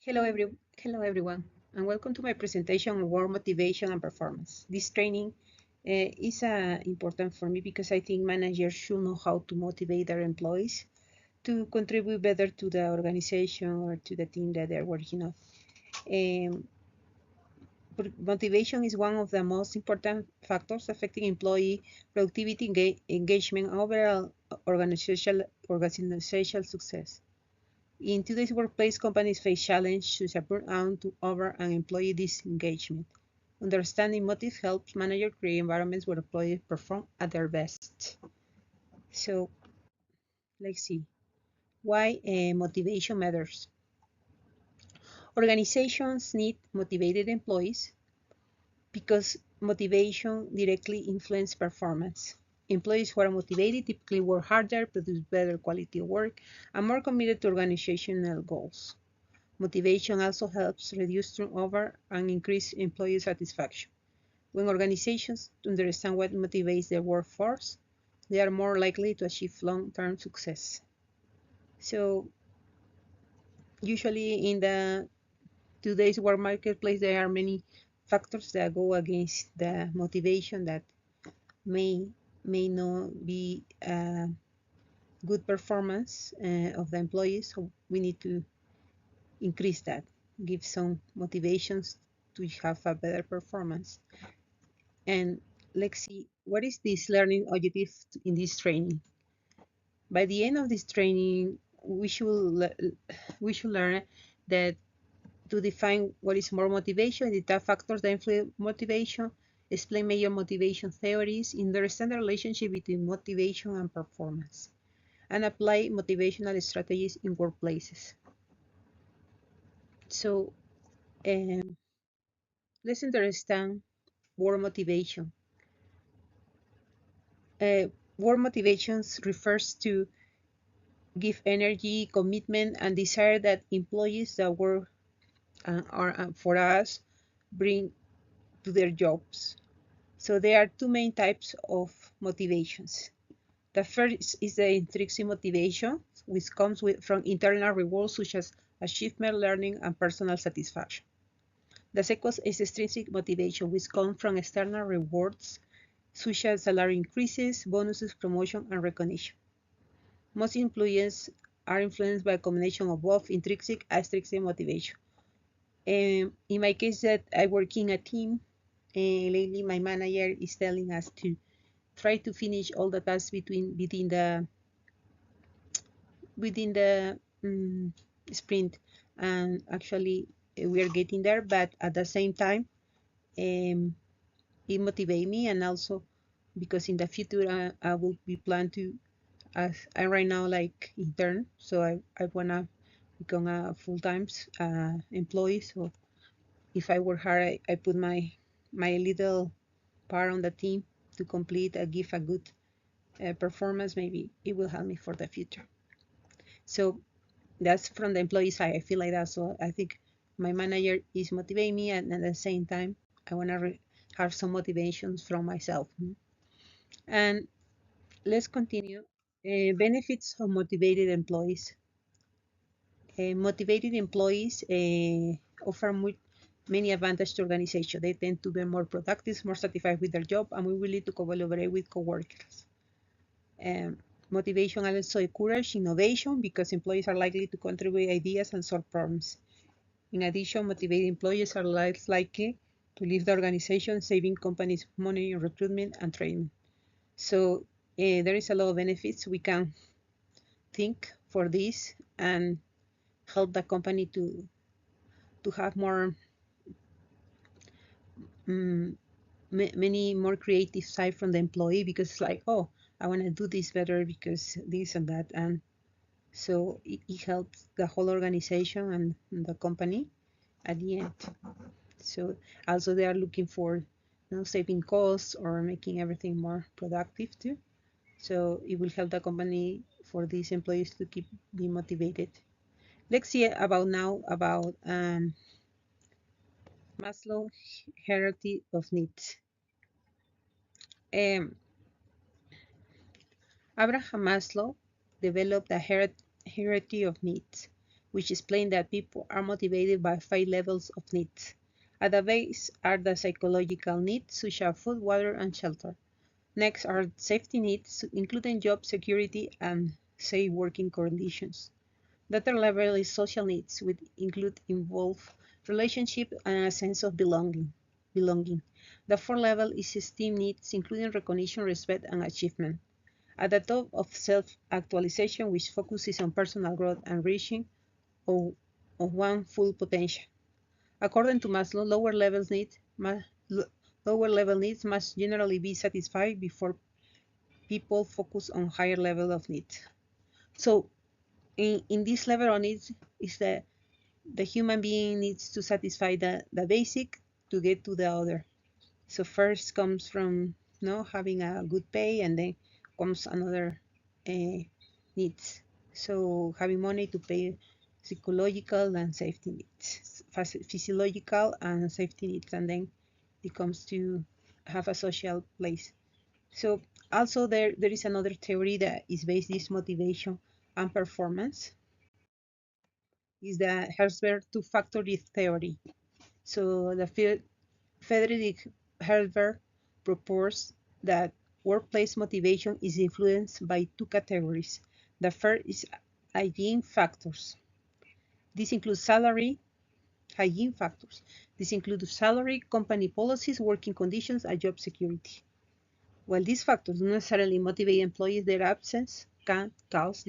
Hello everyone, and welcome to my presentation on work motivation and performance. This training is important for me because I think managers should know how to motivate their employees to contribute better to the organization or to the team that they're working on. Um, Motivation is one of the most important factors affecting employee productivity, engagement, and overall organizational success. In today's workplace, companies face challenges such as burnout, over and employee disengagement. Understanding motive helps managers create environments where employees perform at their best. So let's see why motivation matters. Organizations need motivated employees because motivation directly influences performance. Employees who are motivated typically work harder, produce better quality of work, and more committed to organizational goals. Motivation also helps reduce turnover and increase employee satisfaction. When organizations understand what motivates their workforce, they are more likely to achieve long-term success. So usually in the today's work marketplace, there are many factors that go against the motivation that may not be good performance of the employees. So we need to increase that, give some motivations to have a better performance. And let's see, what is this learning objective in this training? By the end of this training, we should learn that to define what is more motivation, the top factors that influence motivation, explain major motivation theories, understand the relationship between motivation and performance, and apply motivational strategies in workplaces. So let's understand work motivation. Work motivations refers to give energy, commitment, and desire that employees that work for us bring to their jobs. So there are two main types of motivations. The first is the intrinsic motivation, which comes from internal rewards such as achievement, learning, and personal satisfaction. The second is extrinsic motivation, which comes from external rewards such as salary increases, bonuses, promotion, and recognition. Most employees are influenced by a combination of both intrinsic and extrinsic motivation. In my case, that I work in a team, lately my manager is telling us to try to finish all the tasks within the sprint, and actually we are getting there. But at the same time, it motivates me, and also because in the future I will be plan to, as I'm right now like intern, so I wanna become a full-time employee. So if I work hard, I put my little part on the team to complete and give a good performance. Maybe it will help me for the future. So that's from the employee side. I feel like that. So I think my manager is motivating me, and at the same time, I want to have some motivations from myself. And let's continue. Benefits of motivated employees. Motivated employees offer many advantages to organization. They tend to be more productive, more satisfied with their job, and more willing to collaborate with coworkers. Motivation also encourages innovation because employees are likely to contribute ideas and solve problems. In addition, motivated employees are less likely to leave the organization, saving companies money in recruitment and training. So there is a lot of benefits we can think for this and help the company to have more many more creative side from the employee, because it's like, oh, I want to do this better because this and that, and so it helps the whole organization and the company at the end. So also they are looking for saving costs or making everything more productive too. So it will help the company for these employees to keep being motivated. Let's see about Maslow hierarchy of needs. Um, Abraham Maslow developed a hierarchy of needs, which explain that people are motivated by 5 levels of needs. At the base are the psychological needs, such as food, water, and shelter. Next are safety needs, including job security and safe working conditions. The third level is social needs, which involve relationship and a sense of belonging. The fourth level is esteem needs, including recognition, respect, and achievement. At the top of self-actualization, which focuses on personal growth and reaching of, of one's full potential. According to Maslow, lower level needs must generally be satisfied before people focus on higher level of needs. So in this level of needs is the human being needs to satisfy the basic to get to the other. So first comes from having a good pay, and then comes another needs. So having money to pay psychological and safety needs, physiological and safety needs, and then it comes to have a social place. So also there is another theory that is based this motivation and performance, is the Herzberg two-factor theory. So the Friedrich Herzberg proposed that workplace motivation is influenced by two categories. The first is hygiene factors. This includes hygiene factors. This includes salary, company policies, working conditions, and job security. While these factors do not necessarily motivate employees, their absence can cause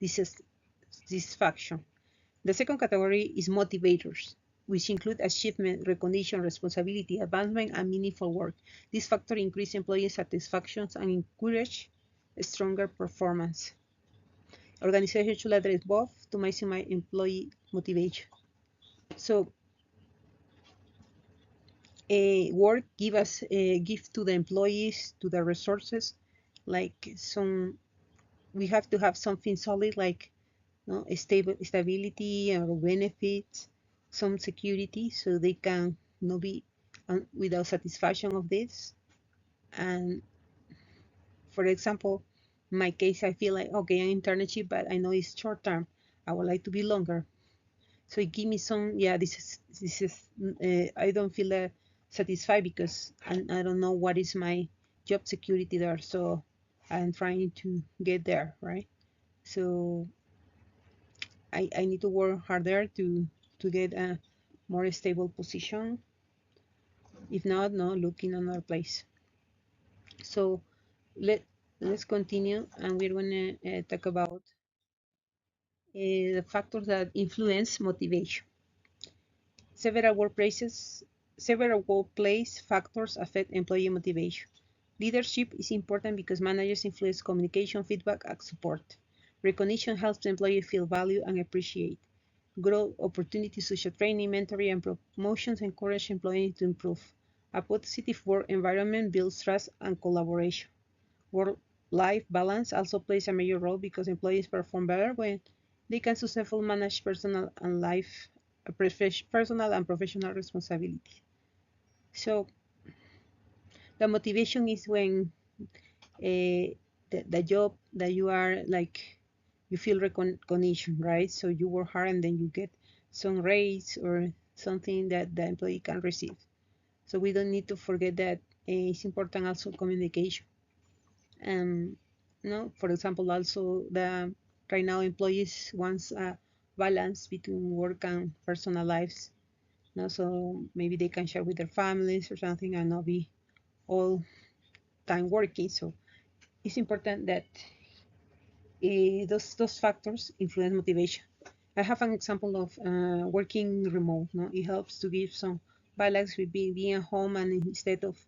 dissatisfaction. The second category is motivators, which include achievement, recognition, responsibility, advancement, and meaningful work. These factors increase employee satisfaction and encourage a stronger performance. Organizations should address both to maximize employee motivation. So, work give to the employees, to the resources, like we have to have something solid, like stability or benefits, some security, so they can not be without satisfaction of this. And for example, in my case, I feel like, okay, I'm internship, but I know it's short term. I would like to be longer. So it give me some, yeah, this is I don't feel satisfied because I don't know what is my job security there. So I'm trying to get there, right? So I need to work harder to get a more stable position. If not, no, look in another place. So let's continue, and we're gonna talk about the factors that influence motivation. Several workplaces, several workplace factors affect employee motivation. Leadership is important because managers influence communication, feedback, and support. Recognition helps employees feel valued and appreciated. Growth opportunities such as training, mentoring, and promotions encourage employees to improve. A positive work environment builds trust and collaboration. Work-life balance also plays a major role because employees perform better when they can successfully manage personal and professional responsibility. So the motivation is when the job that you are like, you feel recognition, right? So you work hard and then you get some raise or something that the employee can receive. So we don't need to forget that it's important also communication. No, for example, also the right now employees wants a balance between work and personal lives. No, so maybe they can share with their families or something and not be all time working. So it's important that those factors influence motivation. I have an example of working remote. No, it helps to give some balance with being at home, and instead of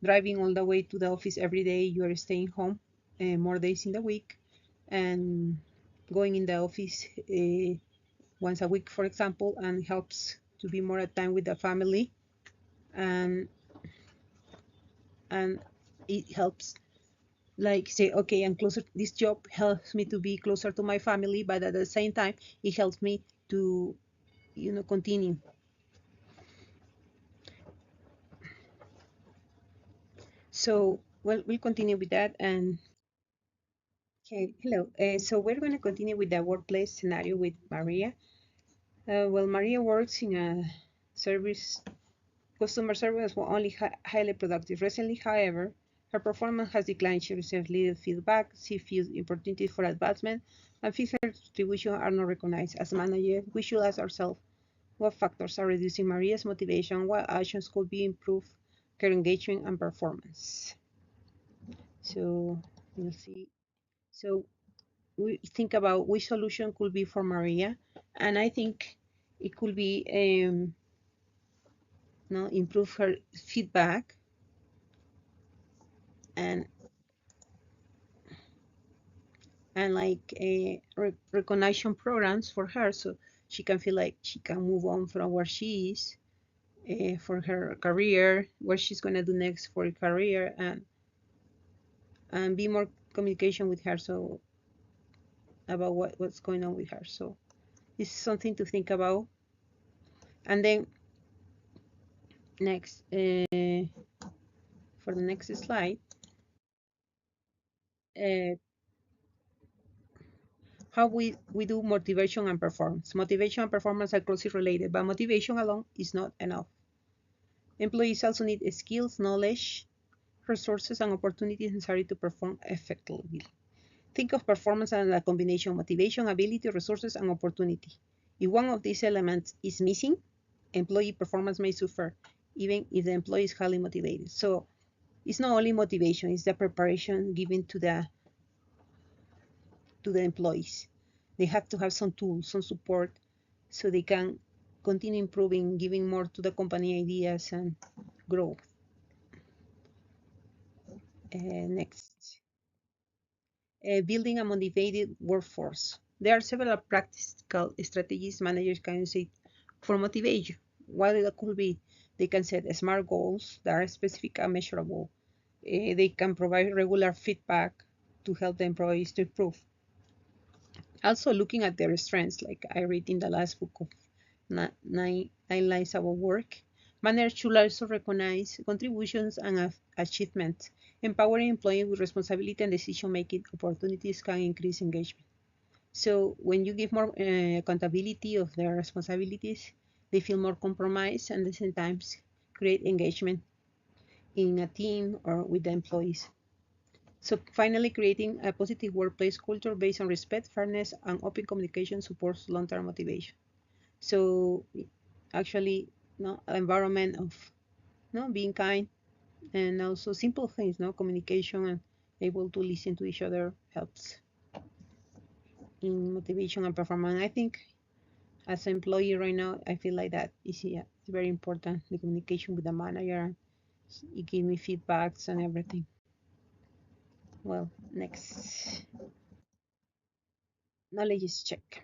driving all the way to the office every day, you are staying home more days in the week and going in the office once a week, for example, and helps to be more at time with the family, and and it helps like say, okay, I'm closer. This job helps me to be closer to my family, but at the same time it helps me to continue. So well, we'll continue with that. And Okay, hello. So we're going to continue with the workplace scenario with Maria. Well, Maria works in a service, customer service was only highly productive. Recently, however, her performance has declined. She receives little feedback, she feels opportunities for advancement, and feels her contributions are not recognized. As manager, we should ask ourselves what factors are reducing Maria's motivation, what actions could be improved her engagement and performance. So we'll see. So we think about which solution could be for Maria, and I think it could be no, improve her feedback and like recognition programs for her, so she can feel like she can move on from where she is for her career, what she's gonna do next for her career, and be more communication with her, so about what's going on with her. So this is something to think about. And then next, for the next slide, uh, how we do motivation and performance. Motivation and performance are closely related, but motivation alone is not enough. Employees also need skills, knowledge, resources, and opportunities necessary to perform effectively. Think of performance as a combination of motivation, ability, resources, and opportunity. If one of these elements is missing, employee performance may suffer, even if the employee is highly motivated. So it's not only motivation, it's the preparation given to the employees. They have to have some tools, some support, so they can continue improving, giving more to the company ideas and growth. Next, building a motivated workforce. There are several practical strategies managers can use for motivation. What it could be, they can set smart goals that are specific and measurable. They can provide regular feedback to help the employees to improve. Also looking at their strengths, like I read in the last book of nine Lives About Work, managers should also recognize contributions and achievements. Empowering employees with responsibility and decision-making opportunities can increase engagement. So when you give more accountability of their responsibilities, they feel more compromised and at the same time create engagement in a team or with the employees. So finally, creating a positive workplace culture based on respect, fairness, and open communication supports long-term motivation. So actually, no, environment of no being kind and also simple things, no communication and able to listen to each other helps in motivation and performance. I think as an employee right now, I feel like that is, yeah, it's very important. The communication with the manager, he give me feedbacks and everything. Well, next, knowledge check.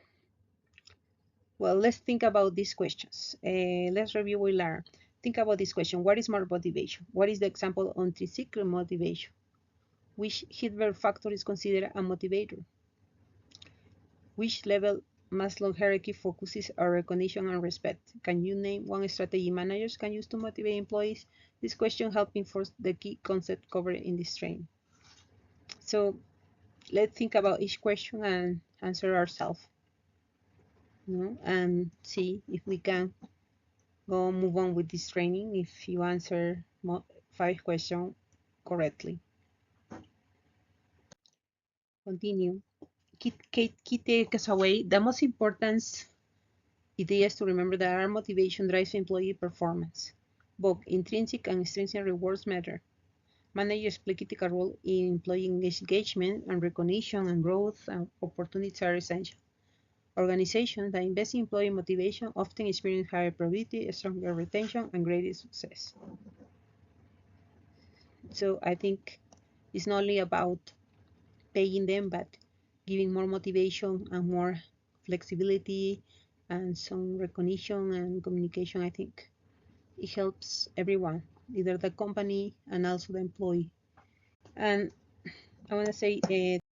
Well, let's think about these questions. Let's review what we learned. Think about this question. What is more motivation? What is the example of intrinsic motivation? Which Hilbert factor is considered a motivator? Which level Maslow hierarchy focuses on recognition and respect? Can you name one strategy managers can use to motivate employees? This question helps enforce the key concept covered in this training. So let's think about each question and answer ourselves, and see if we can go move on with this training if you answer 5 questions correctly. Continue. Key takeaways. The most important idea is to remember that our motivation drives employee performance. Both intrinsic and extrinsic rewards matter. Managers play a critical role in employee engagement and recognition and growth and opportunities are essential. Organizations that invest in employee motivation often experience higher productivity, stronger retention, and greater success. So I think it's not only about paying them, but giving more motivation and more flexibility and some recognition and communication. I think it helps everyone, either the company and also the employee. And I want to say